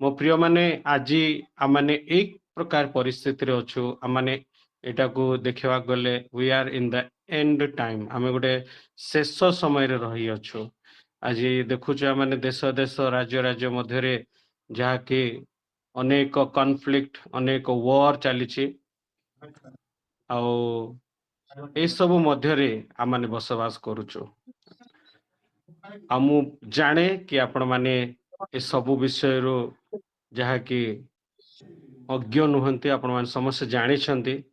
मो प्रिय माने आज आम मैंने एक प्रकार परिस्थिति रे अच्छु आम मैंने एटा को देखा गले we are in the end time आम गोटे शेष समय रे रही अच्छु आज देखुचे माने देश देश राज्य राज्य मध्य जहाँकि अनेक कॉन्फ्लिक्ट अनेक वॉर चली ए सब मध्य आम मैंने बसवास करुचु आ मु जाने कि आपण माने ए सब विषय रो जहा कि अज्ञ नुहंती आपण माने समस्त जानी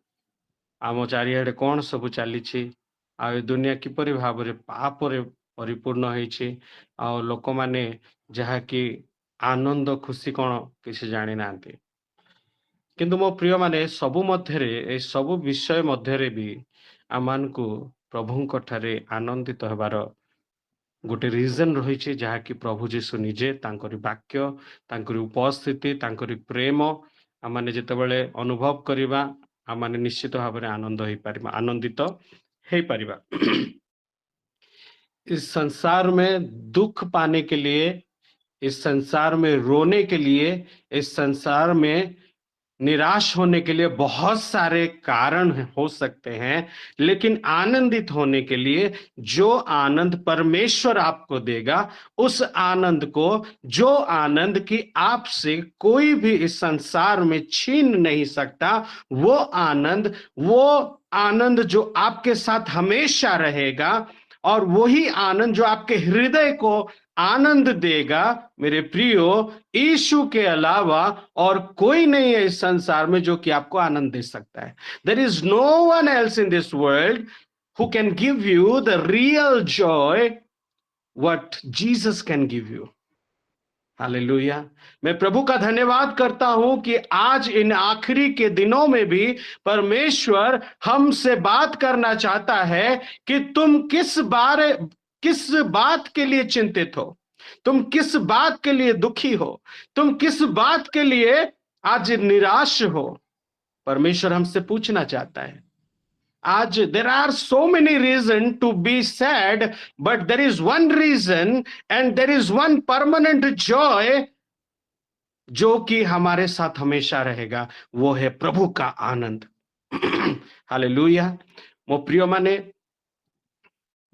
आम चारिआडे कौन सब चली आ दुनिया किपरि भाव रे पाप रे परिपूर्ण होईछि आ लोक माने जहा कि आनंद खुशी कौन किसी जानी नांती किंतु मो प्रिय माने सबु मध्यरे ए सबु विषय मध्यरे भी आमान को प्रभुंक ठारे आनंदित हेबार गोटे रिजन रही जहा कि प्रभु जीशु निजे तांकरी वाक्य तांकरी उपस्थिति तांकरी प्रेम आम मैंने जितेबाला अनुभव करवा आम मैंने निश्चित भाव में आनंद हो पार आनंदित हो पार इस संसार में दुख पाने के लिए इस संसार में रोने के लिए इस संसार में निराश होने के लिए बहुत सारे कारण हो सकते हैं लेकिन आनंदित होने के लिए जो आनंद परमेश्वर आपको देगा उस आनंद को जो आनंद की आपसे कोई भी इस संसार में छीन नहीं सकता वो आनंद जो आपके साथ हमेशा रहेगा और वही आनंद जो आपके हृदय को आनंद देगा मेरे प्रियो यीशु के अलावा और कोई नहीं है इस संसार में जो कि आपको आनंद दे सकता है there is no one else in this world who can give you the real joy what Jesus can give you hallelujah मैं प्रभु का धन्यवाद करता हूं कि आज इन आखिरी के दिनों में भी परमेश्वर हमसे बात करना चाहता है कि तुम किस बात के लिए चिंतित हो तुम किस बात के लिए दुखी हो तुम किस बात के लिए आज निराश हो परमेश्वर हमसे पूछना चाहता है आज there are so many reasons to be sad but there is one reason and there is one permanent joy जो कि हमारे साथ हमेशा रहेगा वो है प्रभु का आनंद हालेलुया मो प्रिय माने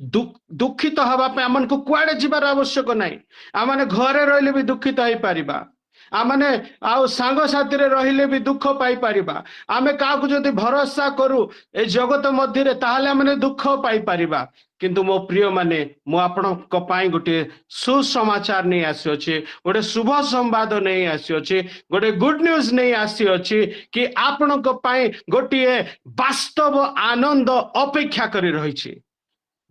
दुखित हवा पे आमन को कुआडे जीवार आवश्यक नहीं आमने घरे रहिले भी दुखित हो पारिबा आमने आउ सांग साथी रे रहिले भी दुख पाई पारिबा आमे काकु जदि भरोसा करू ए जगत मध्य रे ताहाले आमने दुख पाई पारिबा किंतु मो प्रिय माने मो आपनक पई गोटे सुसमाचार नहीं आसी अछि गोटे शुभ संवाद नहीं आसी अछि गोटे गुड न्यूज नहीं आसी अछि कि आपनक पई गोटे वास्तव आनंद अपेक्षा करी रही छी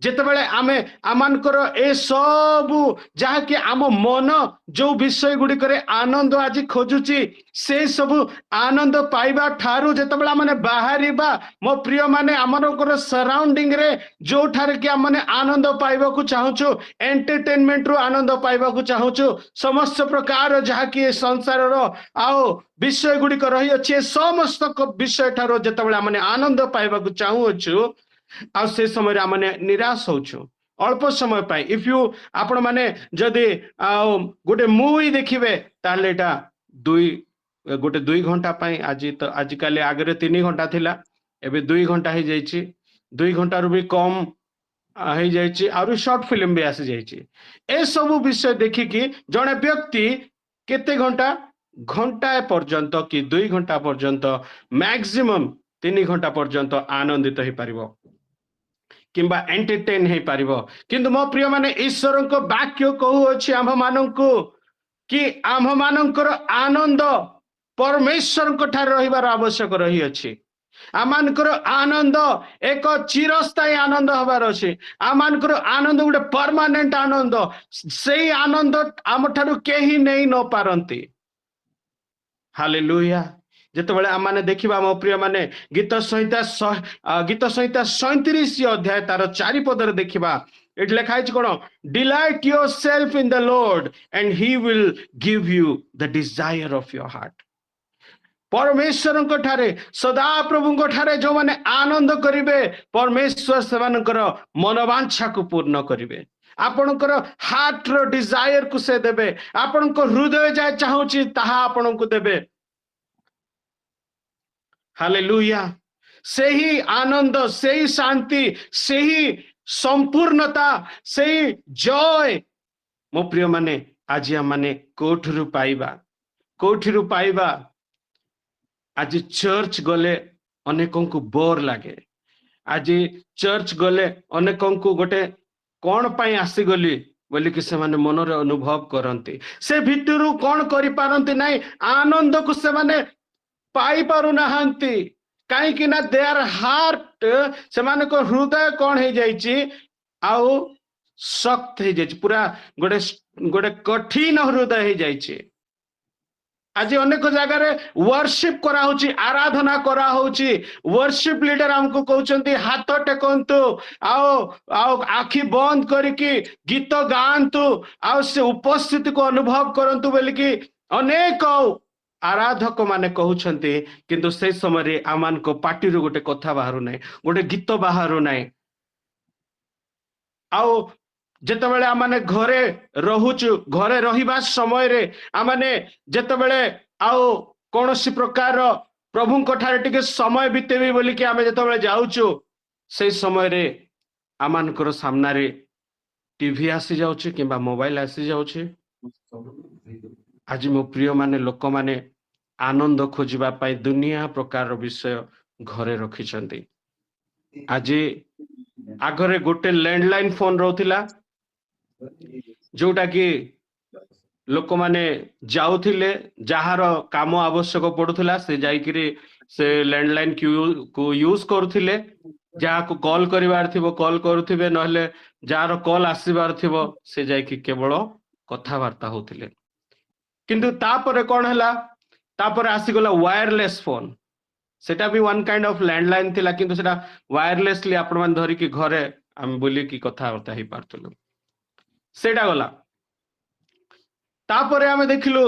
जितेबाला आमे आमानकर ए सबू जहा कि आम मन जो विषय गुड़िक आनंद आज खोजुची से सबू आनंद पाइबा ठारू जितेबाला माने बाहरिबा मो प्रिय माने आमनकर सराउंडिंग रे जो ठारे कि आमने आनंद पाइबा को चाहूचु एंटरटेनमेंट रो आनंद पाइबा को चाहूचु समस्त प्रकार जहा कि संसार रो आओ विषय गुड़िक रही अछि समस्त विषय ठारो जितेबाला माने आनंद पाइबा को चाहूचु आ से समय माने निराश होछु अल्प समय पाई इफ यू आपण माने जदि गोटे मूवी देखिबे ताले एटा गोटे 2 घंटा पाई आज तो आज काले आगरे 3 घंटा थिला एबे 2 घंटा ही जाईची 2 घंटा रु भी कम ही जाईची आरु शॉर्ट फिल्म भी आसी जाईची ए सब विषय देखि कि जने व्यक्ति केते घंटा पर्यंत कि 2 घंटा पर्यंत मैक्सिमम 3 घंटा पर्यंत आनंदित हो पारिबो किंबा एंटरटेन हो पारिबो किंतु मो प्रिय माने ईश्वर को वाक्य कहू अछि आम माननकु कि आम मानकर आनंद परमेश्वर को ठार रहिबार आवश्यक रही अछि आमानकर आनंद एक चिरस्थायी आनंद हबार अछि आमानकर आनंद गोटे परमानेंट आनंद सेही आनंद आम ठारू केही नहीं न पारंती हालेलुया जितेबाला आम मैंने देखा मो प्रिय माने गीत संहिता 37 अध्याय तार 4 पदर देखा इट लिखाई कौन delight your self in the Lord and he will give you the desire of your heart परमेश्वर ठारे सदा प्रभु ठारे जो माने आनंद करिवे परमेश्वर सेमानकर मनोवांछा को पूर्ण करिवे आपणकर हार्ट रो डिजायर को से देबे आपणको हृदय जाय चाहूची ताहा आपणको देबे हालेलुया से ही आनंद से ही शांति से ही संपूर्णता से ही जय मो प्रिय माने आज माने कोठरु पाइबा आज चर्च गले अनेकों को बोर लगे आज चर्च गले अनेकों को गोटे कौन पाई आसी गली बोली कि से माने मनरे अनुभव करती से भितरु कौन करि पारंती नहीं आनंद को से माने पाई पारु नहांती कहीं कि ना देयर हार्ट से माने को हृदय कौन है जाइची आउ सख्त है जाइची पूरा गोटे गोटे कठिन हृदय है जाइची आज अनेक जगह वर्शिप करा होची आराधना करा होची वर्शिप लीडर हमको कहउचंती हाथ टेकंतु आओ आओ आखि बंद करके गीत गांतु आओ से उपस्थिति को अनुभव करंतु बोली कि अनेक आराधक माने कहउचंती किंतु से समय आमान को पार्टी रो गोटे कथा बाहरु नाही गोटे गीत बाहरु नाही आओ जेतेबेले आमाने घरे रहुचु घरे रहिबा समय रे आमाने जेतेबेले आओ कोनोसी प्रकार प्रभु ठारे टिके समय बितेबी बोली कि आमे जेतेबेले जाउचु से समय रे आमानकर सामना रे टीवी आसी जाउची किबा मोबाइल आसी जाउची आज मो प्रिय माने लोक माने आनंद खोजिबा पाई दुनिया प्रकार विषय घरे रखिछंती आज आगरे गोटे लैंडलाइन फोन रहउथिला जोटा कि लोक माने जाउथिले जहार काम आवश्यक पड़ुथिला से जाइकिरी से लैंडलाइन को यूज करुथिले जहा को कॉल करिवार थिबो कॉल करुथिबे नहले जार कॉल आसीबार थिबो से जाइकि केवल कथा वार्ता होथिले किंतु तापरे कोन हला तापरे आसी गला वायरलेस फोन सेटा भी वन काइंड ऑफ लैंडलाइन थिला किंतु सेटा वायरलेसली आपण मान धरि कि घरे हम बोली कि कथा वार्ता ही पारथुलु सेटा गला तापरे आमे देखिलु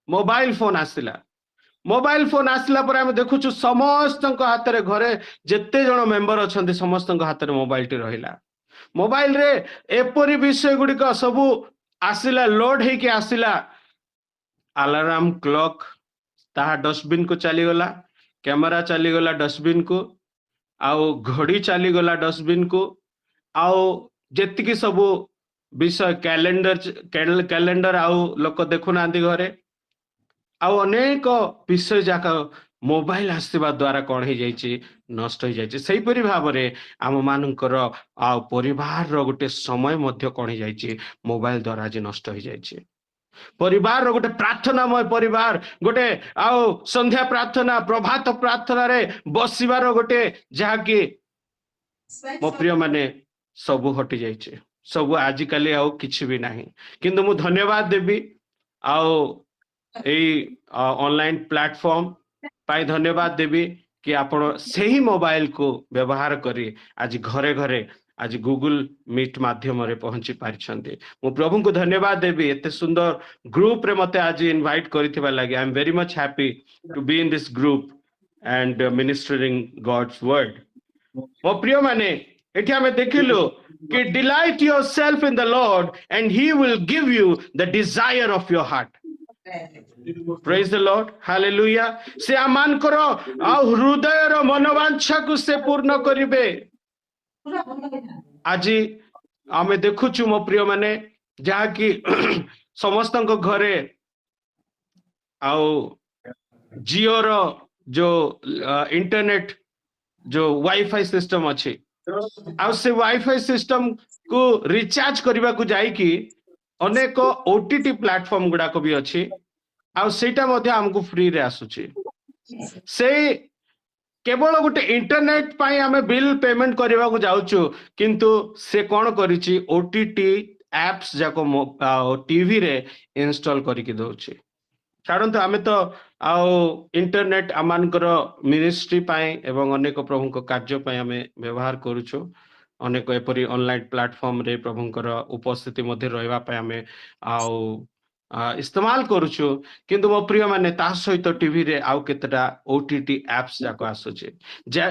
मोबाइल फोन आसिला पर आमे देखुछु समस्त हाथ रे घरे जेते जण मेंबर अछंती समस्त हाथ रे मोबाइल टी रहिला मोबाइल रे एपरी विषय गुडी का सबु आसिला लोड हे कि आसिला अलार्म क्लॉक ताहा डस्टबिन को चली गला कैमरा चली गला डस्टबिन को आउ घड़ी चली गला डस्टबिन को आउ जेतिकी सबु विषय कैलेंडर आउ लोक देखुना घरे आउ अनेक विषय जाक मोबाइल आसवा द्वारा कौन हो जाइए नष्ट हो जाइए से परी भाव में आम मानकर आ परिवार रो गोटे समय मध्य कौन हो जाइए मोबाइल द्वारा आज नष्ट हो जाइए परिवार रो गोटे प्रार्थनामय परिवार गोटे आउ संध्या प्रार्थना प्रभात प्रार्थना रे बसिबार गोटे जहाँकि मो प्रिय माने सबु हटि जाइए सब आजिकल आउ किछि भी नहीं किंतु मु धन्यवाद देवी आउ ऑनलाइन प्लेटफॉर्म पाई धन्यवाद देवी कि आपण सही मोबाइल को व्यवहार करी आज घरे घरे आज गूगल मीट माध्यम रे पहुंची पारिछन्ते मु प्रभु को धन्यवाद देवी एते सुंदर ग्रुप रे मते आज इनवाइट करिथिबा लागि I am very much happy to be in this group and ministering God's word मो प्रिय माने एठी हमें देखिलो कि delight yourself in the Lord and he will give you the desire of your heart praise the Lord hallelujah से amen करो आ हृदय रो मनोवांछा को से पूर्ण करिवे आज आमे देखुछु मो प्रिय माने जहा कि समस्त घरे आउ जियो रो जो इंटरनेट जो वाईफाई सिस्टम अच्छी आ से वाईफाई सिस्टम को रिचार्ज करबा को जाई कि अनेक ओटीटी प्लेटफॉर्म गुडा को भी अच्छी आ सेटा मध्ये हमको फ्री रे आसुची से केवल गोटे इंटरनेट पाई आमे बिल पेमेंट करबा को जाउछु किंतु से कोन करिछि ओटीटी एप्स जाको टीवी रे इंस्टॉल करिकि दउछि कारण तो आमे तो आओ इंटरनेट आमानकर मिनिस्ट्री पाई एवं अनेक प्रभु को कार्य पाई आमे व्यवहार करूछु अनेक एपरी ऑनलाइन प्लेटफॉर्म रे प्रभुंकर उपस्थिति मध्ये रहबा पाई आमे आओ इस्तेमाल करूछु किंतु मो प्रिय माने ता सहित टीवी रे आउ केतटा ओटीटी एप्स जाको आसुचे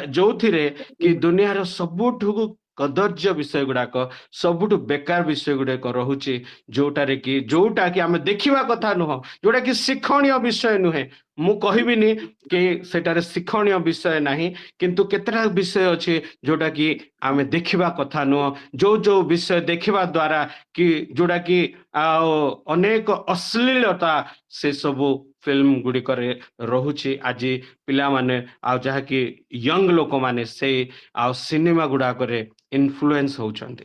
जो थिरे कि दुनिया रो सबुठु कदर्य विषय गुड़ाक सबुठु बेकार विषय गुड़ाक रोचे जोटा कि आम देखा कथा नुह जोटा कि शिक्षणीय विषय नुहे मु कहबिनी कि सेटारे शिक्षणीय विषय नहीं किंतु केतरा विषय अच्छे जोटा कि आम देखा कथा नुह जो विषय देखा द्वारा कि जोटा कि अनेक अश्लीलता से सबू फिल्म गुड़िक रोचे आज पिला माने आ जहा कि यंग लोक माने से आ सिनेमा गुड़ाक इन्फ्लुएंस होचंती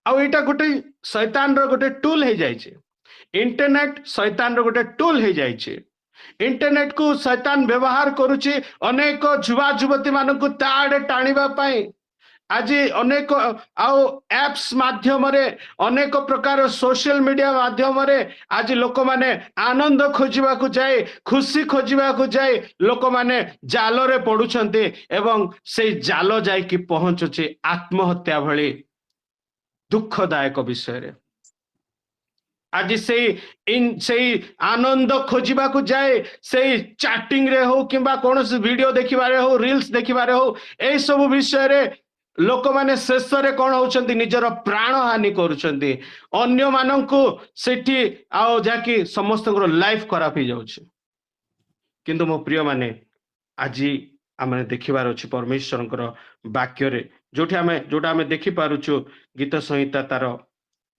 आ एटा गोटे शैतान रो गोटे टूल हो जाइए इंटरनेट शैतान रो गोटे टूल हो जाइए इंटरनेट को शैतान व्यवहार करुची अनेक युवा युवती मानक ताड़े टाणिबा पाई आज अनेक एप्स माध्यम अनेक प्रकार सोशल मीडिया माध्यम आज लोक माने आनंद खोजा जाए खुशी खोजा जाए लोक माने जाल रे पड़ुछंते एवं से जाल जाइकी पहुंचुचे आत्महत्या भली दुखदायक विषय रे आज से आनंद खोजा जाए से चैटिंग रे हो किंबा कौन वीडियो देखिबारे हो रील्स देखिबारे हो ए सब विषय रे लोक माने शेष रे कौन होचंती निजर प्राण हानि करूचंती अन्य मानंकु सेठी आओ जाकी समस्त लाइफ खराब हो जाउछ किंतु मो प्रिय माने आज आम देखिबार अछि परमेश्वर वाक्य रे जोटा आम देखि पारुछु गीत संहिता तार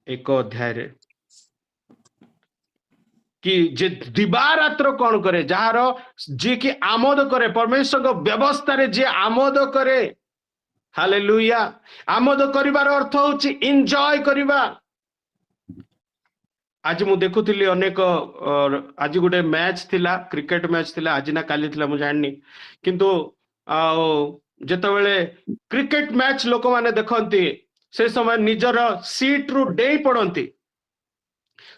1 अध्याय रे कि जे दिवारात्र कौन करे जार जी की आमोद करे परमेश्वर व्यवस्था रे जे आमोद करे हालेलुया आमोद करिवार अर्थ होची एंजॉय करिवा आज मु देखुथिली अनेक आज गोटे मैच थिला क्रिकेट मैच थिला आज ना काली थिला मु जाननी किंतु जेतबेले क्रिकेट मैच लोक माने देखंती से समय निजर सीट रु डे पड़ती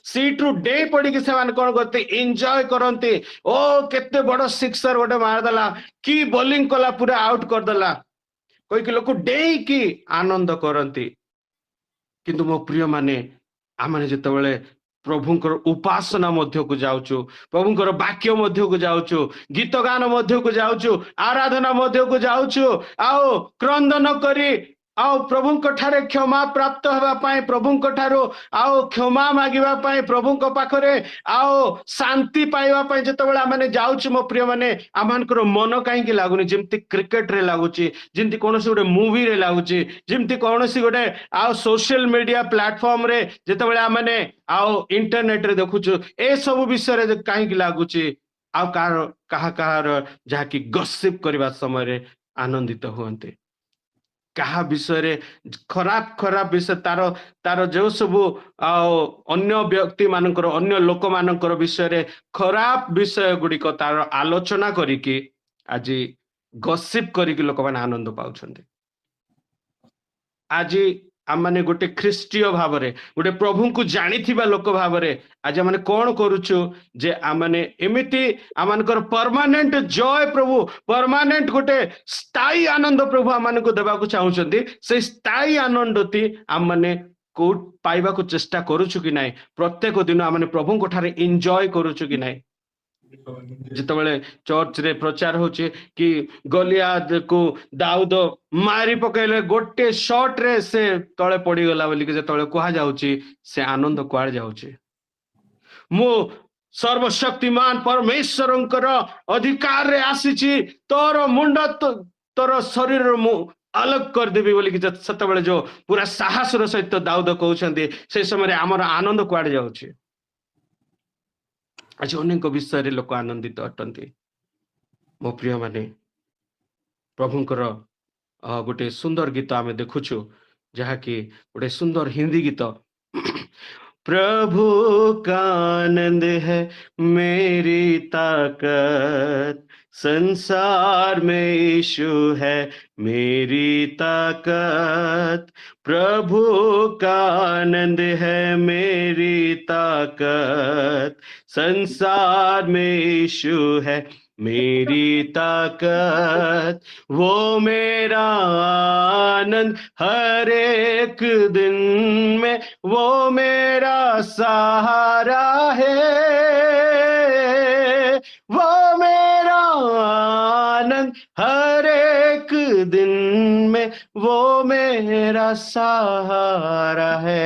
सीट रु डे पड़ी से कौन करते एंजॉय करते ओ केते बड़ सिक्सर गोटे मारदेला कि बॉलिंग कला पूरा आउट करदेला कोई लोक डे की आनंद करती किंतु मो प्रिय माने आमने जितेबाला प्रभुंकर उपासना मध्य को जाऊचु प्रभुंकर वाक्य मध्य को जाऊचु गीत गान मध्य को जाऊचु आराधना मध्य को जाऊचु आओ क्रंदन करी आओ प्रभुंक ठारे क्षमा प्राप्त होगा पाए प्रभुंक ठारो आओ क्षमा मागिबा पाए प्रभुंक पाखरे आओ शांति पाइबा पाए जेतेबेला माने जाउछ मो प्रिय माने आमानकर मन काहे कि लागुनी जेमति क्रिकेट रे लागुची जेमति कोनोसी गोटे मूवी रे लागुची जेमति कोनोसी गोटे आओ सोशल मीडिया प्लेटफॉर्म रे जेतेबेला माने आओ इंटरनेट रे देखुछु ए सब विषय रे काहे कि लागुची आओ कहा जहा कि गसिप करबा समय रे आनंदित हुअन्ते कहा विषय खराब खराब विषय तार जो सब अन्य व्यक्ति मानकर अन्य लोक मानकर विषय खराब विषय गुड़िक तार आलोचना करिकी आज गसिप करिकी लोक माने आनंद पाउछन्ते आज आम माने गोटे ख्रीष्टीय भाव रे गोटे प्रभु को जानिथिबा लोक भाव रे आज माने कौन करूछु जे आमने एमिति आमनकर परमानेंट जॉय प्रभु परमानेंट गोटे स्थायी आनंद प्रभु आमन को देबा को चाहुचंती से स्थायी आनंदती आम माने को पाइबा को चेष्टा करूछु कि नाही प्रत्येक दिन आमने प्रभु को ठारे एन्जॉय करूछु कि नाही जितेबाला चर्च रे प्रचार होचे कि गलियाद को दाऊद मारी पकैले गोटे शॉट रे से तळे पड़ी गला बोली के जेतेबाला कहा जाउची से आनंद कुआड़ जाउची मो सर्वशक्तिमान परमेश्वरंकर अधिकार रे आसीची तोर मुंड तोर शरीर मु अलग कर देबी बोली कि सेतेबाला जो पूरा साहस रो सहित दाऊद कहउछन्ती से समय आमर आनंद कुआड़ जाउची आज अनेक विषय लोक आनंदित अटंती मो प्रिय माने प्रभुंकर गोटे सुंदर गीत आमे देखुछु जहा कि गोटे सुंदर हिंदी गीत प्रभु का आनंद है मेरी ताकत संसार में यीशु है मेरी ताकत प्रभु का आनंद है मेरी ताकत संसार में यीशु है मेरी ताकत वो मेरा आनंद हर एक दिन में वो मेरा सहारा है वो मेरा आनंद हर एक दिन में वो सहारा है।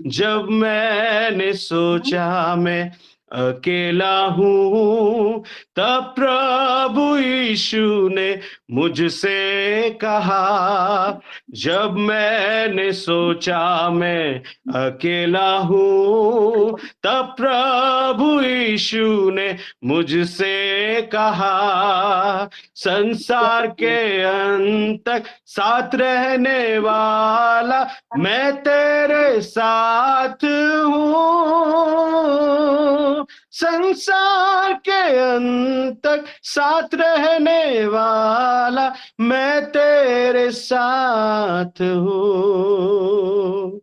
जब मैंने सोचा मैं अकेला हूँ, तब प्रभु यीशु ने मुझसे कहा। जब मैंने सोचा मैं अकेला हूँ, तब प्रभु यीशु ने मुझसे कहा, संसार के अंत तक साथ रहने वाला मैं तेरे साथ हूँ। संसार के अंत तक साथ रहने वाला मैं तेरे साथ हूँ।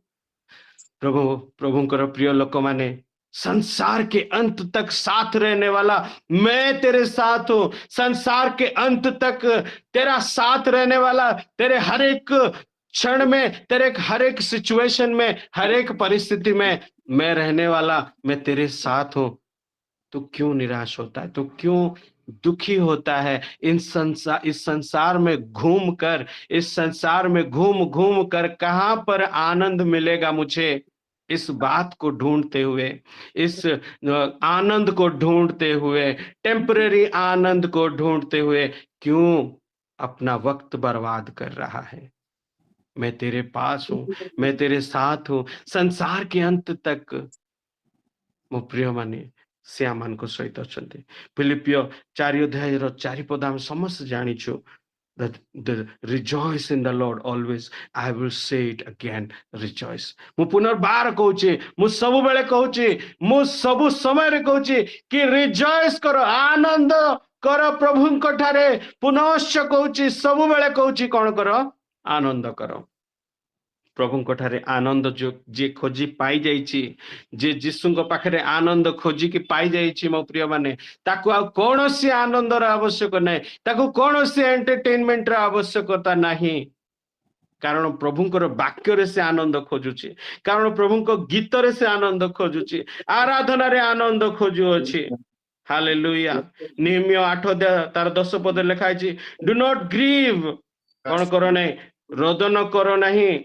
प्रभुଙ୍କର प्रिय लोक माने, संसार के अंत तक साथ रहने वाला मैं तेरे साथ हूं। संसार के अंत तक तेरा साथ रहने वाला, तेरे हर एक क्षण में, तेरे हर एक सिचुएशन में, हर एक परिस्थिति में मैं रहने वाला, मैं तेरे साथ हूं। तो क्यों निराश होता है? तो क्यों दुखी होता है? इस संसार में घूम कर, इस संसार में घूम घूम कर कहां पर आनंद मिलेगा मुझे? इस बात को ढूंढते हुए, इस आनंद को ढूंढते हुए, टेम्परेरी आनंद को ढूंढते हुए क्यों अपना वक्त बर्बाद कर रहा है? मैं तेरे पास हूं, मैं तेरे साथ हूं संसार के अंत तक। मो प्रिय माने, से आमान सहित अच्छा। फिलिपियो 4 अध्यायर 4 पद आम समस्त जानिछु, that the rejoice in the Lord always. I will say it again, rejoice. मु पुनर्बार कहूची, मु सबु बेले कहूची, मु सबु समय रे कहूची कि रिजॉइस करो, आनंद करो प्रभुଙ୍କ ठारे। पुनश्च कहूची, सबु बेले कहूची, कोन करो? आनंद करो। प्रभुଙ୍କ ठारे आनंद जो जे खोजी पाई जाइछि, जे जीशुଙ୍କ पाखरे आनंद खोजी कि पाई जाइछि, मो प्रिय माने, ताकू आ कोनोसी आनंदर आवश्यक नै, ताकू कोनोसी एंटरटेनमेंट र आवश्यकता नाही। कारण प्रभुଙ୍କର वाक्य से आनंद खोजुछि, कारण प्रभुଙ୍କ गीत रे से आनंद खोजुछि, आराधना रे आनंद खोजु अछि। हालेलुया। निहम्या 8 अध्याय तार 10 पद लिखा अछि, डू नॉट ग्रीव, कोन करो नै, रोदन करो नहीं,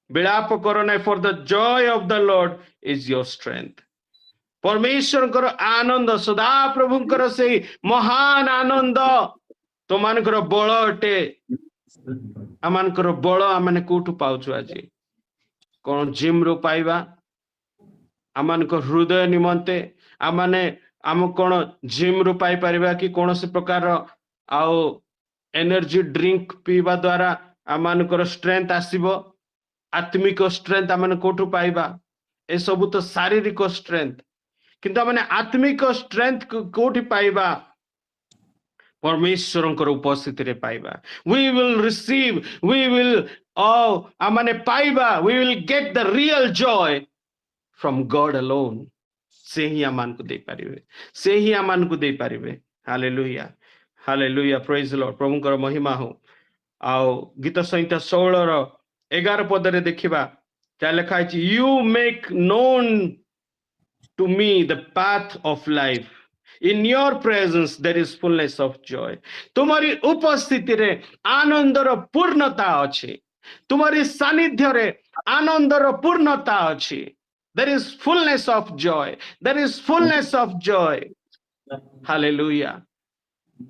विलाप करो नहीं, for the Joy of the Lord is your strength. परमेश्वर कर आनंद, सदा प्रभुଙ୍କର से महान आनंद तो मानकर बल अटे। आमानकर बल आमाने कोठु पाउछु आजी? कोन जिम रो पाइबा? आमानकर हृदय निमंते आमाने आम कोन जिम रो पाई परिबा कि कोनोसी प्रकार आओ एनर्जी ड्रिंक पीवा द्वारा आमानकर स्ट्रेंथ आसीबो? आत्मिक स्ट्रेंथ आमाने कोठु पाइबा? ए सबु तो शारीरिक स्ट्रेंथ, किंतु आमाने आत्मिक स्ट्रेंथ कोठि पाइबा? परमेश्वरଙ୍କର उपस्थिति रे पाइबा। We will receive, we will आमाने पाइबा, we will get the real joy from God alone। से ही आमान को दे पारिबे, से ही आमान को दे पारिबे। Hallelujah, hallelujah, praise the Lord. प्रभुଙ୍କର महिमा हो। आओ गीत संहिता 16 रो 11 पद रे देखिबा, क्या लिखा है? You make known to me the path of life, in your presence there is fullness of joy। तुम्हारी उपस्थिति रे आनंदर पूर्णता अछि, तुम्हारी सानिध्य रे आनंदर पूर्णता अछि। there is fullness of joy, there is fullness of joy। Hallelujah,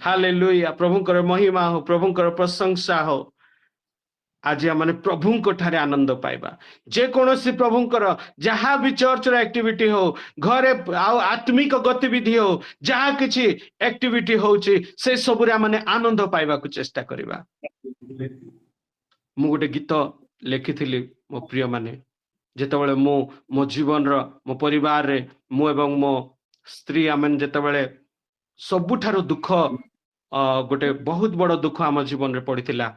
hallelujah. प्रभुଙ୍କର महिमा हो, प्रभुଙ୍କର प्रशंसा हो। आज आम प्रभु ठारे आनंद पाइबा। जे कोनोसी प्रभुଙ୍କର जहाँ भी चर्च रो एक्टिविटी हो, घरे आत्मिक गतिविधि हो, जहाँ किछि एक्टिविटी होछि, से सब रे माने आनंद पाइबा को चेष्टा करिबा। मु गोटे गीत लेखिथिली मो प्रिय माने, जेतेबेले मो जीवन रो, मो परिवार रे, मु एवं मो स्त्री आमन जेतेबेले सबुठारो दुख, गोटे बहुत बड़ दुख आम जीवन रे पड़िथिला,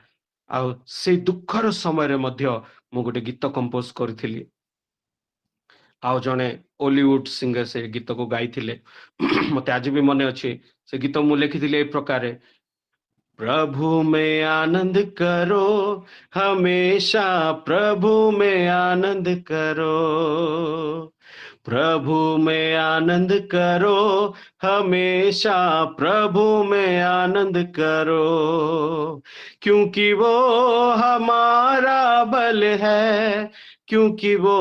आउ से दुखर समय मध्य मु गोटे गीत कंपोज करिथिली। आउ जने हॉलीवुड सिंगर से गीत को गाइथिले। मते आज भी मने अछि, से गीत मु लिखिथिले ए प्रकारे, प्रभु में आनंद करो हमेशा, प्रभु में आनंद करो, प्रभु में आनंद करो हमेशा, प्रभु में आनंद करो, क्योंकि वो हमारा बल है, क्योंकि वो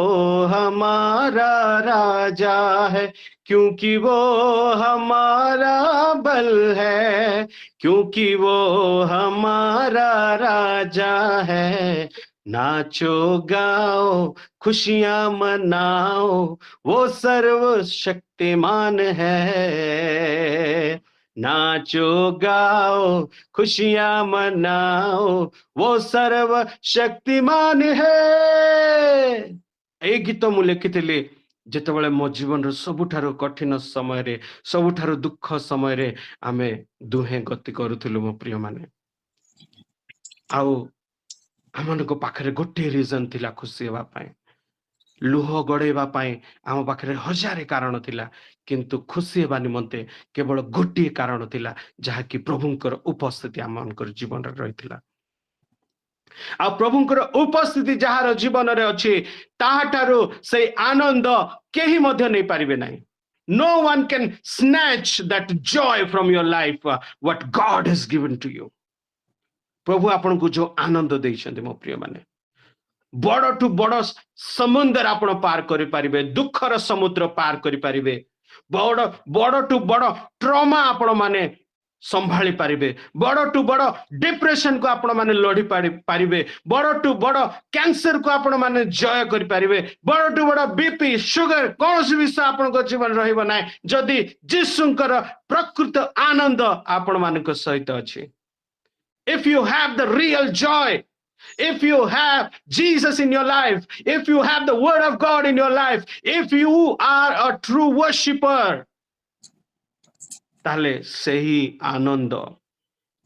हमारा राजा है, क्योंकि वो हमारा बल है, क्योंकि वो हमारा राजा है। नाचो गाओ खुशियां मनाओ, वो सर्वशक्तिमान है। नाचो गाओ खुशियां मनाओ, वो सर्वशक्तिमान है। এই ଗୀତ ମୁଁ ଲେଖିଥିଲି ଯେତେବେଳେ ମୋ ଜୀବନର ସବୁଠାରୁ କଠିନ ସମୟରେ, ସବୁଠାରୁ ଦୁଃଖ ସମୟରେ ଆମେ ଦୁହେଁ ଗତି କରୁଥିଲୁ ମୋ ପ୍ରିୟମାନେ। ଆଉ ଆମମାନଙ୍କ ପାଖରେ ଗୋଟିଏ ରିଜନ ଥିଲା ଖୁସି ହେବା ପାଇଁ, ଲୁହ ଗଡ଼େଇବା ପାଇଁ ଆମ ପାଖରେ ହଜାରେ କାରଣ ଥିଲା, କିନ୍ତୁ ଖୁସି ହେବା ନିମନ୍ତେ କେବଳ ଗୋଟିଏ କାରଣ ଥିଲା, ଯାହାକି ପ୍ରଭୁଙ୍କର ଉପସ୍ଥିତି ଆମମାନଙ୍କର ଜୀବନରେ ରହିଥିଲା। ଆଉ ପ୍ରଭୁଙ୍କର ଉପସ୍ଥିତି ଯାହାର ଜୀବନରେ ଅଛି, ତାହାଠାରୁ ସେଇ ଆନନ୍ଦ କେହି ମଧ୍ୟ ନେଇପାରିବେ ନାହିଁ। No one can snatch that joy from your life, what God has given to you. ପ୍ରଭୁ ଆପଣଙ୍କୁ ଯୋଉ ଆନନ୍ଦ ଦେଇଛନ୍ତି ମୋ ପ୍ରିୟମାନେ, ବଡ଼ଠୁ ବଡ଼ ସମୁଦ୍ର ଆପଣ ପାର କରିପାରିବେ, ଦୁଃଖର ସମୁଦ୍ର ପାର କରିପାରିବେ, ବଡ଼ଠୁ ବଡ଼ ଟ୍ରମା ଆପଣ ମାନେ ସମ୍ଭାଳି ପାରିବେ, ବଡ଼ଠୁ ବଡ଼ ଡିପ୍ରେସନ କୁ ଆପଣ ମାନେ ଲଢି ପାରିବେ, ବଡ଼ଠୁ ବଡ଼ କ୍ୟାନ୍ସର କୁ ଆପଣ ମାନେ ଜୟ କରିପାରିବେ, ବଡ଼ଠୁ ବଡ଼ ବିପି ସୁଗର କୌଣସି ବିଷୟ ଆପଣଙ୍କ ଜୀବନ ରହିବ ନାହିଁ ଯଦି ଯୀଶୁଙ୍କର ପ୍ରକୃତ ଆନନ୍ଦ ଆପଣ ମାନଙ୍କ ସହିତ ଅଛି। If you have the real joy, if you have Jesus in your life, if you have the word of God in your life, if you are a true worshipper, ତାହେଲେ ସେହି ଆନନ୍ଦ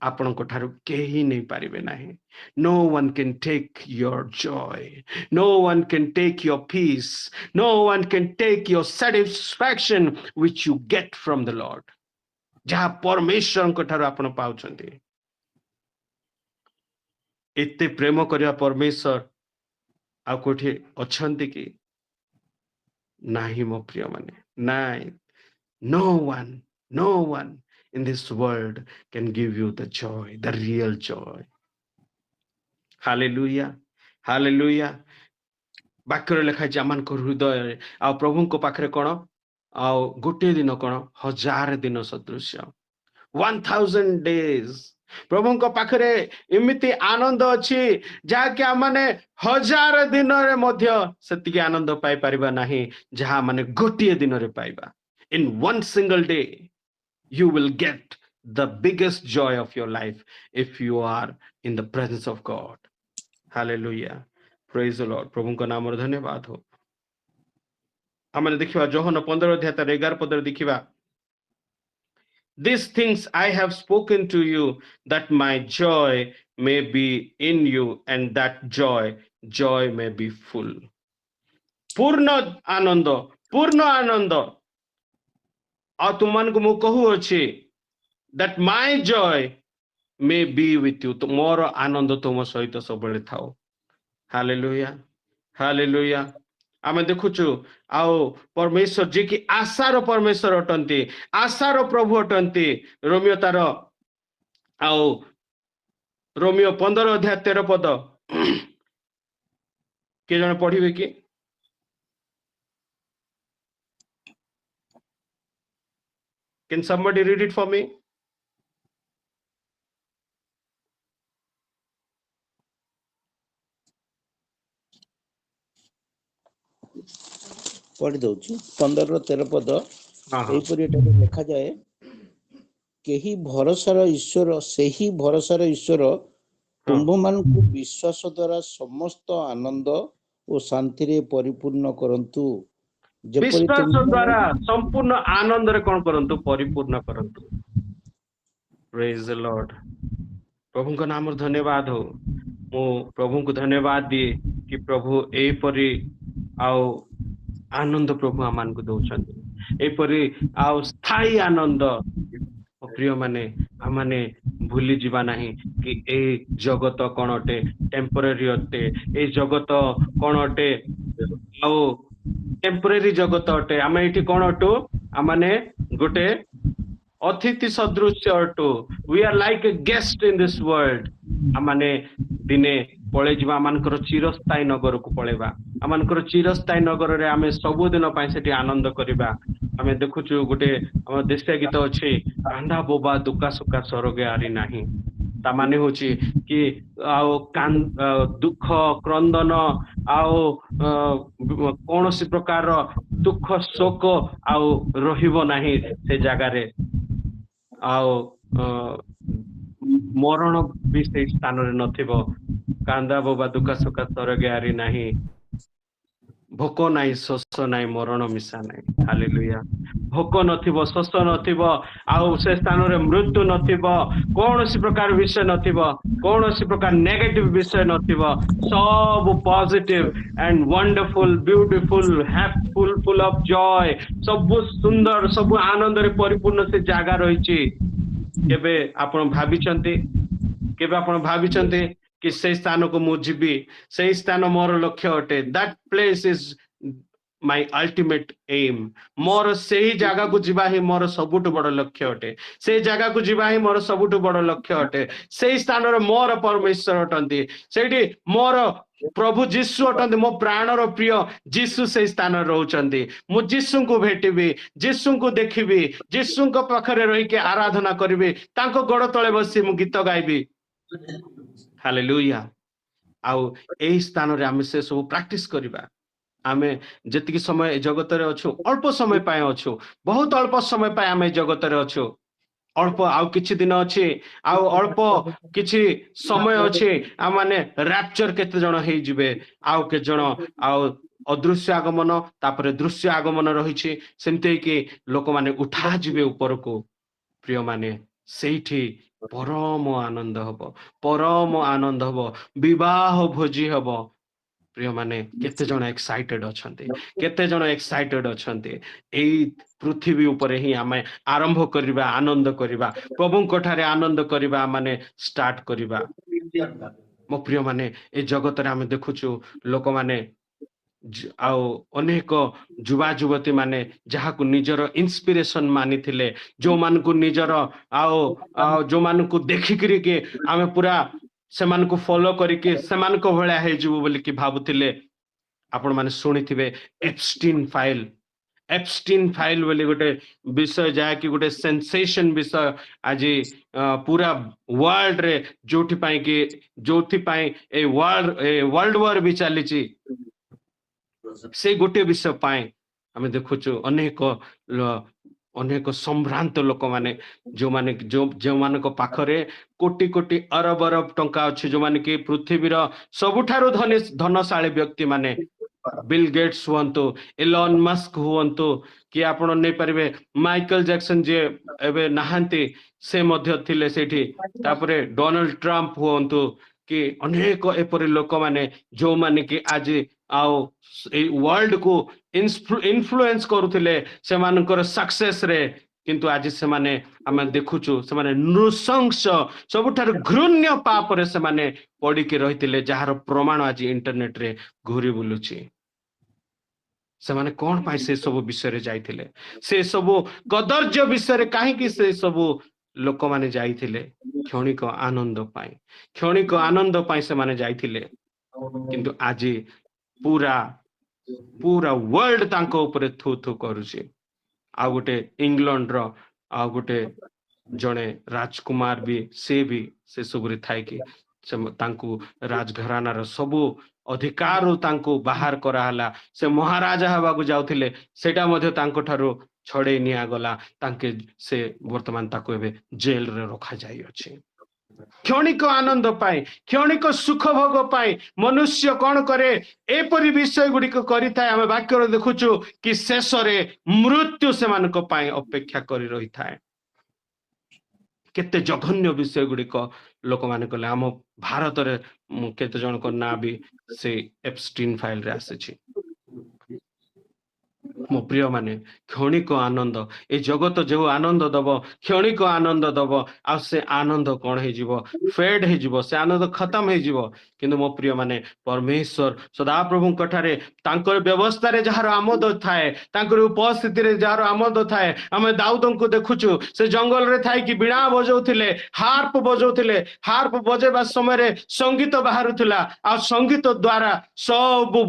ଆପଣଙ୍କ ଠାରୁ କେହି ନେଇ ପାରିବେ ନାହିଁ। No one can take your joy, no one can take your peace, no one can take your satisfaction which you get from the Lord, ଯାହା ପରମେଶ୍ୱରଙ୍କ ଠାରୁ ଆପଣ ପାଉଛନ୍ତି। ଏତେ ପ୍ରେମ କରିବା ପରମେଶ୍ୱର ଆଉ କୋଠି ଅଛନ୍ତି କି? ନାହିଁ ମୋ ପ୍ରିୟମାନେ, ନାହିଁ। No one in this world can give you the joy, the real joy. Hallelujah, hallelujah. ବାକ୍ୟରେ ଲେଖା ହେଇଛି ଆମମାନଙ୍କ ହୃଦୟରେ, ଆଉ ପ୍ରଭୁଙ୍କ ପାଖରେ କଣ? ଆଉ ଗୋଟିଏ ଦିନ କଣ? 1000 ଦିନ ସଦୃଶ୍ୟ, 1000 days। ପ୍ରଭୁଙ୍କ ପାଖରେ ଏମିତି ଆନନ୍ଦ ଅଛି ଯାହାକି ଆମମାନେ 1000 ଦିନରେ ମଧ୍ୟ ସେତିକି ଆନନ୍ଦ ପାଇପାରିବା ନାହିଁ, ଯାହା ମାନେ ଗୋଟିଏ ଦିନରେ ପାଇବା। In one single day you will get the biggest joy of your life if you are in the presence of God. Hallelujah, praise the Lord। ପ୍ରଭୁଙ୍କ ନାମରେ ଧନ୍ୟବାଦ हो। ଆମେ ଦେଖିବା ଯୋହନ 15 ଅଧ୍ୟାୟ 11 ପଦରେ ଦେଖିବା, These things I have spoken to you that my joy may be in you and that joy may be full। ପୂର୍ଣ୍ଣ ଆନନ୍ଦ ଆଉ ତୁମମାନଙ୍କୁ ମୁଁ କହୁଅଛି, that my joy may be with you, ମୋର ଆନନ୍ଦ ତୁମ ସହିତ ସବୁବେଳେ ଥାଉ। Hallelujah, hallelujah. ଆମେ ଦେଖୁଛୁ ଆଉ ପରମେଶ୍ୱର ଯିଏ କି ଆଶାର ପରମେଶ୍ୱର ଅଟନ୍ତି, ଆଶାର ପ୍ରଭୁ ଅଟନ୍ତି। ରୋମିଓ 15 ଅଧ୍ୟାୟ 13 ପଦ କିଏ ଜଣେ ପଢିବେ କି? Can somebody read it for me? ପଢି ଦଉଛି 15-13 ପଦ। ଏହିପରି ଏଠାରେ ଲେଖାଯାଏ, କେହି ଭରସାର ଈଶ୍ୱର, ସେହି ଭରସାର ଈଶ୍ୱର ତୁମ୍ଭମାନଙ୍କୁ ବିଶ୍ୱାସ ଦ୍ୱାରା ସମସ୍ତ ଆନନ୍ଦ ଓ ଶାନ୍ତିରେ ପରିପୂର୍ଣ୍ଣ କରନ୍ତୁ। ବିଶ୍ୱାସ ଦ୍ୱାରା ସମ୍ପୂର୍ଣ୍ଣ ଆନନ୍ଦରେ କଣ କରନ୍ତୁ? ପରିପୂର୍ଣ୍ଣ କରନ୍ତୁ। Praise the Lord। ପ୍ରଭୁଙ୍କ ନାମରେ ଧନ୍ୟବାଦ ହଉ। ମୁଁ ପ୍ରଭୁଙ୍କୁ ଧନ୍ୟବାଦ ଦିଏ କି ପ୍ରଭୁ ଏହିପରି ଆଉ ଆନନ୍ଦ ପ୍ରଭୁ ଆମମାନଙ୍କୁ ଦଉଛନ୍ତି, ଏପରି ଆଉ ସ୍ଥାୟୀ ଆନନ୍ଦ। ପ୍ରିୟମାନେ, ଆମମାନେ ଭୁଲି ଯିବା ନାହିଁ କି ଏଇ ଜଗତ କଣ ଅଟେ? ଟେମ୍ପୋରାରୀ ଅଟେ। ଏଇ ଜଗତ କଣ ଅଟେ? ଆଉ ଟେମ୍ପୋରାରୀ ଜଗତ ଅଟେ। ଆମେ ଏଠି କଣ ଅଟୁ? ଆମମାନେ ଗୋଟେ ଅତିଥି ସଦୃଶ୍ୟ ଅଟୁ। We are like a guest in this world। आमने दिने पळे जिबा आमनकर चिरस्थायी नगर को पळेबा आमनकर चिरस्थायी नगर रे आमे सब दिन पाई सेठी आनंद करिबा आमे देखुछु गुटे हम देशिया गीत अछि कांदा बोबा दुका सुका सरगे आरी नाही ता माने होची कि आओ कान दुख क्रंदन आओ कौनसी प्रकार दुख शोक आओ रहिबो नाही से जगह रे आओ मरण भी से स्थान रे नथिबो कांदा बोबा दुका सुका सरगे आरी नाही भोक नाही शोष नाही मरण मिशा नाही हालेलुया भोक नथिबो शोष नथिबो आउ से स्थान रे मृत्यु नथिबो कौनसी प्रकार विषय नथिबो कौनसी प्रकार नेगेटिव विषय नथिबो सब positive and wonderful beautiful happyful full of joy सब सुंदर सब आनंद रे परिपूर्ण से जागा रहिछि केबे आपण भाबिचंती केबे आपण भाबिचंती कि से स्थान को मु जीवी से स्थान मोर लक्ष्य अटे that place is my ultimate am more से जगह को जीवा ही मोर सबुठ बड़ लक्ष्य अटे से जगह को जीवा ही मोर सबुठ बड़ लक्ष्य अटे से स्थान रे मोर परमेश्वर अटंती सेठी मोर प्रभु जीशु अटंती मो प्राणर प्रिय जीशु से स्थान रहउचंती मु जीशु को भेटिबी जीशु को देखिबी जीशु को पाखरे रही के आराधना करिबी तांको गोड़ तळे बसी मु गीत गाइबी हालेलुया आउ एही स्थान रे आमे से सब प्रैक्टिस करिबा आमे जतिक समय जगत रे अछु अल्प समय पाए अछु बहुत अल्प समय पाए आमे जगत रे अछु अल्प आउ किछि दिन अछि आउ अल्प किछि समय अछि आ माने रैप्चर केते जण हेइ जिवे आउ के जण आउ अदृश्य आगमन तापरे दृश्य आगमन रहिछि सेमते कि लोक माने उठा जिवे ऊपर को प्रिय माने सेठी परम आनंद हबो परम आनंद हबो विवाह भोजी हबो प्रिय माने केते जण एक्साइटेड अछंती केते जण एक्साइटेड अछंती एई पृथ्वी ऊपर ही आमे आरंभ करिबा आनंद करिबा प्रभु कोठारे आनंद करिबा माने स्टार्ट करिबा मो प्रिय माने ए जगत रे आमे देखुछु लोक माने आउ अनेक जुवा जुवती माने जहा को निजर इंस्पिरेशन मानी थिले जो मान को निजर आओ जो मान को देखि करी के आमे पूरा से मान को फॉलो करी के से मान को भळा हे जिवो बोली कि भाबुथिले आपण माने सुनिथिबे एप्स्टीन फाइल बोली गोटे विषय जहा कि गोटे सेंसेशन विषय आज पूरा वर्ल्ड रे जोठी पाई कि जोठी पाई ए वर्ल्ड वॉर भी चलीची से गोटे विषय पाए आमे देखुछु अनेक संभ्रांत लोक माने जो मान को पाखरे कोटी कोटी अरब अरब टंका अछि जो माने कि पृथ्वीर सबुठारु धनशाली व्यक्ति माने बिल गेट्स हुअंतु एलन मस्क हुअंतु कि आपण नै परिबे माइकल जैक्सन जे एबे नहांती से मध्य थिले सेठी तापरे डोनाल्ड ट्रम्प हुअंतु कि अनेक एपरि लोक माने जो माने कि आज आओ वर्ल्ड को इन्फ्लुएंस करुथिले से मानकर सक्सेस रे किंतु आज से माने आमे देखुछु से माने नृशंस सबुठार घृण्य पाप रे से माने पड़ी के रहिथिले जहार प्रमाण आज इंटरनेट रे घुरी बुलुची से माने कोन पाई से सब विषय रे जाइथिले से सब कदर्य विषय रे काहे कि से सब लोक माने जाइथिले क्षणिक आनंद पाई से माने जाइथिले किंतु आज पूरा पूरा वर्ल्ड तांको ऊपर थू थू करुचे आ गोटे इंग्लैंड रो आ गोटे जणे राजकुमार भी से सबरे थाए कि तांको राजघराना रो सब अधिकार तांको बाहर करा हला से महाराजा हवा को जाउथिले सेटा मध्ये तांको ठारो छड़े निया गला तांके से वर्तमान ताको एबे जेल रे रखा जाई अछि क्षणिक आनंद पाए क्षणिक सुख भोग पाए मनुष्य कौन करे एपरी विषय गुड़िक करिथाय आमे वाक्य देखुछु कि शेष रे मृत्यु से मानक पाए अपेक्षा करी रही थाए केते जघन्य विषय गुड़िक लोक माने कले हम भारत रे केते जन को ना भी से एप्स्टीन फाइल रे आसे छी ମୋ ପ୍ରିୟ ମାନେ କ୍ଷଣିକ ଆନନ୍ଦ ଏ ଜଗତ ଯେଉଁ ଆନନ୍ଦ ଦବ କ୍ଷଣିକ ଆନନ୍ଦ ଦବ ଆଉ ସେ ଆନନ୍ଦ କଣ ହେଇଯିବ ଫେଡ ହେଇଯିବ ସେ ଆନନ୍ଦ ଖତମ ହେଇଯିବ କିନ୍ତୁ ମୋ ପ୍ରିୟ ମାନେ ପରମେଶ୍ୱର ସଦାପ୍ରଭୁଙ୍କ ଠାରେ ତାଙ୍କର ବ୍ୟବସ୍ଥାରେ ଯାହାର ଆମୋଦ ଥାଏ ତାଙ୍କର ଉପସ୍ଥିତିରେ ଯାହାର ଆମୋଦ ଥାଏ ଆମେ ଦାଉଦଙ୍କୁ ଦେଖୁଛୁ ସେ ଜଙ୍ଗଲରେ ଥାଇକି ବୀଣା ବଜାଉଥିଲେ ହାର୍ପ ବଜାଉଥିଲେ ହାର୍ପ ବଜାଇବା ସମୟରେ ସଙ୍ଗୀତ ବାହାରୁଥିଲା ଆଉ ସଙ୍ଗୀତ ଦ୍ୱାରା ସବୁ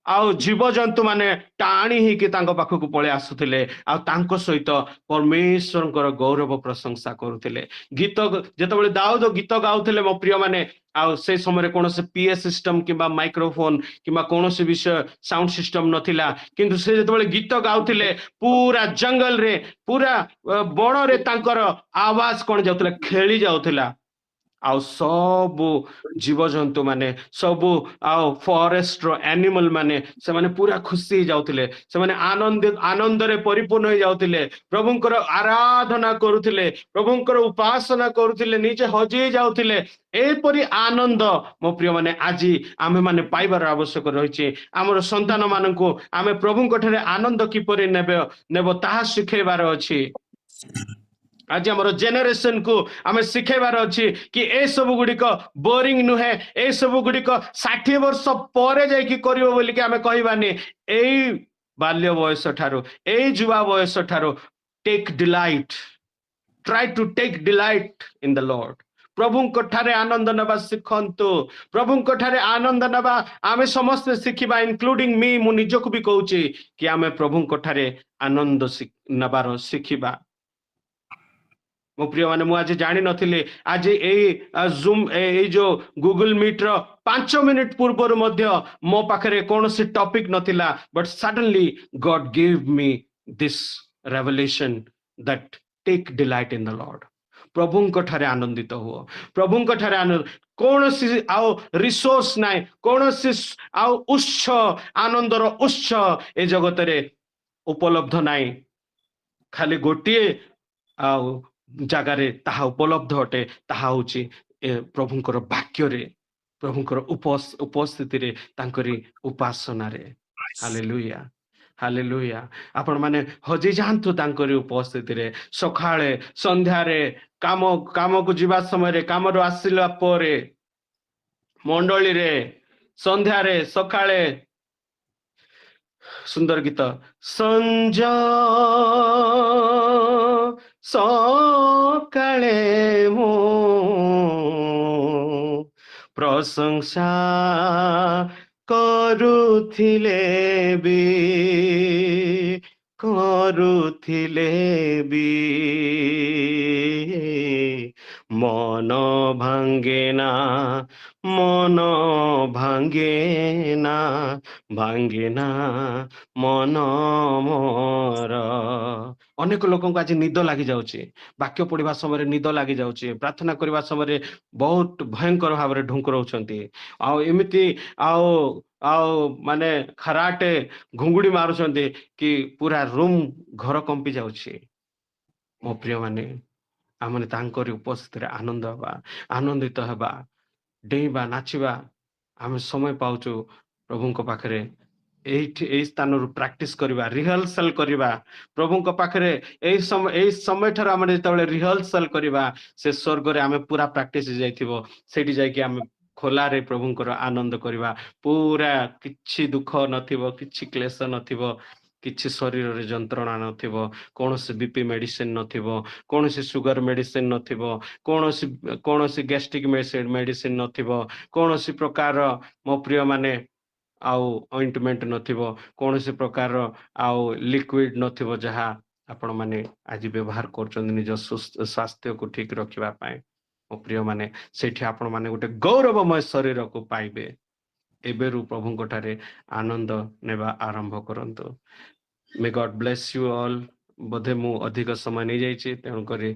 ଆଉ ଜୀବଜନ୍ତୁ ମାନେ ଟାଣି ହେଇକି ତାଙ୍କ ପାଖକୁ ପଳେଇ ଆସୁଥିଲେ ଆଉ ତାଙ୍କ ସହିତ ପରମେଶ୍ୱରଙ୍କର ଗୌରବ ପ୍ରଶଂସା କରୁଥିଲେ ଗୀତ ଯେତେବେଳେ ଦାଉଦ ଗୀତ ଗାଉଥିଲେ ମୋ ପ୍ରିୟ ମାନେ ଆଉ ସେ ସମୟରେ କୌଣସି ପିଏ ସିଷ୍ଟମ କିମ୍ବା ମାଇକ୍ରୋଫୋନ କିମ୍ବା କୌଣସି ବିଷୟ ସାଉଣ୍ଡ ସିଷ୍ଟମ ନଥିଲା କିନ୍ତୁ ସେ ଯେତେବେଳେ ଗୀତ ଗାଉଥିଲେ ପୁରା ଜଙ୍ଗଲରେ ପୁରା ବଣରେ ତାଙ୍କର ଆୱାଜ କଣ ଯାଉଥିଲା ଖେଳି ଯାଉଥିଲା ଆଉ ସବୁ ଜୀବଜନ୍ତୁ ମାନେ ସବୁ ଆଉ ଫରେଷ୍ଟର ଆନିମଲ ମାନେ ସେମାନେ ପୁରା ଖୁସି ହେଇଯାଉଥିଲେ ସେମାନେ ଆନନ୍ଦରେ ପରିପୂର୍ଣ୍ଣ ହେଇଯାଉଥିଲେ ପ୍ରଭୁଙ୍କର ଆରାଧନା କରୁଥିଲେ ପ୍ରଭୁଙ୍କର ଉପାସନା କରୁଥିଲେ ନିଜେ ହଜି ଯାଉଥିଲେ ଏପରି ଆନନ୍ଦ ମୋ ପ୍ରିୟ ମାନେ ଆଜି ଆମେ ମାନେ ପାଇବାର ଆବଶ୍ୟକ ରହିଛି ଆମର ସନ୍ତାନ ମାନଙ୍କୁ ଆମେ ପ୍ରଭୁଙ୍କ ଠାରେ ଆନନ୍ଦ କିପରି ନେବ ତାହା ଶିଖେଇବାର ଅଛି ଆଜି ଆମର ଜେନେରେସନ କୁ ଆମେ ଶିଖେଇବାର ଅଛି କି ଏ ସବୁ ଗୁଡ଼ିକ ବୋରିଂ ନୁହେଁ ଏ ସବୁ ଗୁଡ଼ିକ 60 ବର୍ଷ ପରେ ଯାଇକି କରିବ ବୋଲିକି ଆମେ କହିବାନି ଏଇ ବାଲ୍ୟ ବୟସ ଠାରୁ ଏଇ ଯୁବା ବୟସ ଠାରୁ take delight try to take delight in the Lord ପ୍ରଭୁଙ୍କ ଠାରେ ଆନନ୍ଦ ନେବା ଶିଖନ୍ତୁ ପ୍ରଭୁଙ୍କ ଠାରେ ଆନନ୍ଦ ନେବା ଆମେ ସମସ୍ତେ ଶିଖିବା ଇନକ୍ଲୁଡିଂ ମି ମୁଁ ନିଜକୁ ବି କହୁଛି କି ଆମେ ପ୍ରଭୁଙ୍କ ଠାରେ ଆନନ୍ଦ ନେବାର ଶିଖିବା ମୋ ପ୍ରିୟ ମାନେ ମୁଁ ଆଜି ଜାଣିନଥିଲି ଆଜି ଏଇ ଜୁମ୍ ଏଇ ଯୋଉ ଗୁଗଲ ମିଟ ର 5 ମିନିଟ ପୂର୍ବରୁ ମଧ୍ୟ ମୋ ପାଖରେ କୌଣସି ଟପିକ ନଥିଲା ବଟ୍ ସଡନଲି ଗଡ୍ ଗିଭ୍ ମି this ରେଭେଲେସନ that take delight in the Lord ପ୍ରଭୁଙ୍କ ଠାରେ ଆନନ୍ଦିତ ହୁଅ ପ୍ରଭୁଙ୍କ ଠାରେ ଆନନ୍ଦ କୌଣସି ଆଉ ରିସୋର୍ସ ନାହିଁ କୌଣସି ଆଉ ଉତ୍ସ ଆନନ୍ଦର ଉତ୍ସ ଏ ଜଗତରେ ଉପଲବ୍ଧ ନାହିଁ ଖାଲି ଗୋଟିଏ ଆଉ ଜାଗାରେ ତାହା ଉପଲବ୍ଧ ଅଟେ ତାହା ହଉଛି ପ୍ରଭୁଙ୍କର ବାକ୍ୟରେ ପ୍ରଭୁଙ୍କର ଉପସ୍ଥିତିରେ ତାଙ୍କରି ଉପାସନାରେ ହାଲେଲୁୟା ହାଲେଲୁୟା ଆପଣ ମାନେ ହଜି ଯାଆନ୍ତୁ ତାଙ୍କରି ଉପସ୍ଥିତିରେ ସକାଳେ ସନ୍ଧ୍ୟାରେ କାମକୁ ଯିବା ସମୟରେ କାମରୁ ଆସିଲା ପରେ ମଣ୍ଡଳୀରେ ସନ୍ଧ୍ୟାରେ ସକାଳେ ସୁନ୍ଦର ଗୀତ ସଞ୍ଜ ସକାଳେ ମୁଁ ପ୍ରଶଂସା କରୁଥିଲେ ବି ମନ ଭାଙ୍ଗେନା ମନ ମୋର ଅନେକ ଲୋକଙ୍କୁ ଆଜି ନିଦ ଲାଗି ଯାଉଛି ବାକ୍ୟ ପଢିବା ସମୟରେ ନିଦ ଲାଗି ଯାଉଛି ପ୍ରାର୍ଥନା କରିବା ସମୟରେ ବହୁତ ଭୟଙ୍କର ଭାବରେ ଢୁଙ୍କ ରହୁଛନ୍ତି ଆଉ ଏମିତି ଆଉ ମାନେ ଖରାଟେ ଘୁଙ୍ଗୁଡି ମାରୁଛନ୍ତି କି ପୁରା ରୁମ ଘର କମ୍ପି ଯାଉଛି ମୋ ପ୍ରିୟ ମାନେ ଆମେ ତାଙ୍କରି ଉପସ୍ଥିତିରେ ଆନନ୍ଦିତ ହେବା ଡେଇଁବା ନାଚିବା ଆମେ ସମୟ ପାଉଛୁ ପ୍ରଭୁଙ୍କ ପାଖରେ ଏଇ ସ୍ଥାନରୁ ପ୍ରାକ୍ଟିସ କରିବା ରିହର୍ସାଲ କରିବା ପ୍ରଭୁଙ୍କ ପାଖରେ ଏଇ ସମୟ ଠାରୁ ଆମେ ଯେତେବେଳେ ରିହର୍ସାଲ କରିବା ସେ ସ୍ୱର୍ଗରେ ଆମେ ପୁରା ପ୍ରାକ୍ଟିସ ଯାଇଥିବ ସେଇଠି ଯାଇକି ଆମେ ଖୋଲାରେ ପ୍ରଭୁଙ୍କର ଆନନ୍ଦ କରିବା ପୁରା କିଛି ଦୁଃଖ ନଥିବ କିଛି କ୍ଲେଶ ନଥିବ କିଛି ଶରୀରରେ ଯନ୍ତ୍ରଣା ନଥିବ କୌଣସି ବିପି ମେଡିସିନ ନଥିବ କୌଣସି ସୁଗର ମେଡିସିନ ନଥିବ କୌଣସି ଗ୍ୟାଷ୍ଟ୍ରିକ ମେଡିସିନ ନଥିବ କୌଣସି ପ୍ରକାର ମୋ ପ୍ରିୟ ମାନେ ଆଉ ଅଏଣ୍ଟମେଣ୍ଟ ନଥିବ କୌଣସି ପ୍ରକାର ଆଉ ଲିକ୍ୱିଡ ନଥିବ ଯାହା ଆପଣ ମାନେ ଆଜି ବ୍ୟବହାର କରୁଛନ୍ତି ନିଜ ସ୍ୱାସ୍ଥ୍ୟକୁ ଠିକ ରଖିବା ପାଇଁ ମୋ ପ୍ରିୟ ମାନେ ସେଇଠି ଆପଣ ମାନେ ଗୋଟେ ଗୌରବମୟ ଶରୀରକୁ ପାଇବେ ଏବେରୁ ପ୍ରଭୁଙ୍କ ଠାରେ ଆନନ୍ଦ ନେବା ଆରମ୍ଭ କରନ୍ତୁ ମେ ଗଡ୍ ବ୍ଲେସ୍ ୟୁ ଅଲ୍ ବୋଧେ ମୁଁ ଅଧିକ ସମୟ ନେଇଯାଇଛି ତେଣୁକରି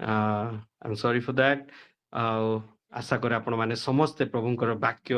I M sorry for that ଆଉ ଆଶା କରେ ଆପଣ ମାନେ ସମସ୍ତେ ପ୍ରଭୁଙ୍କର ବାକ୍ୟ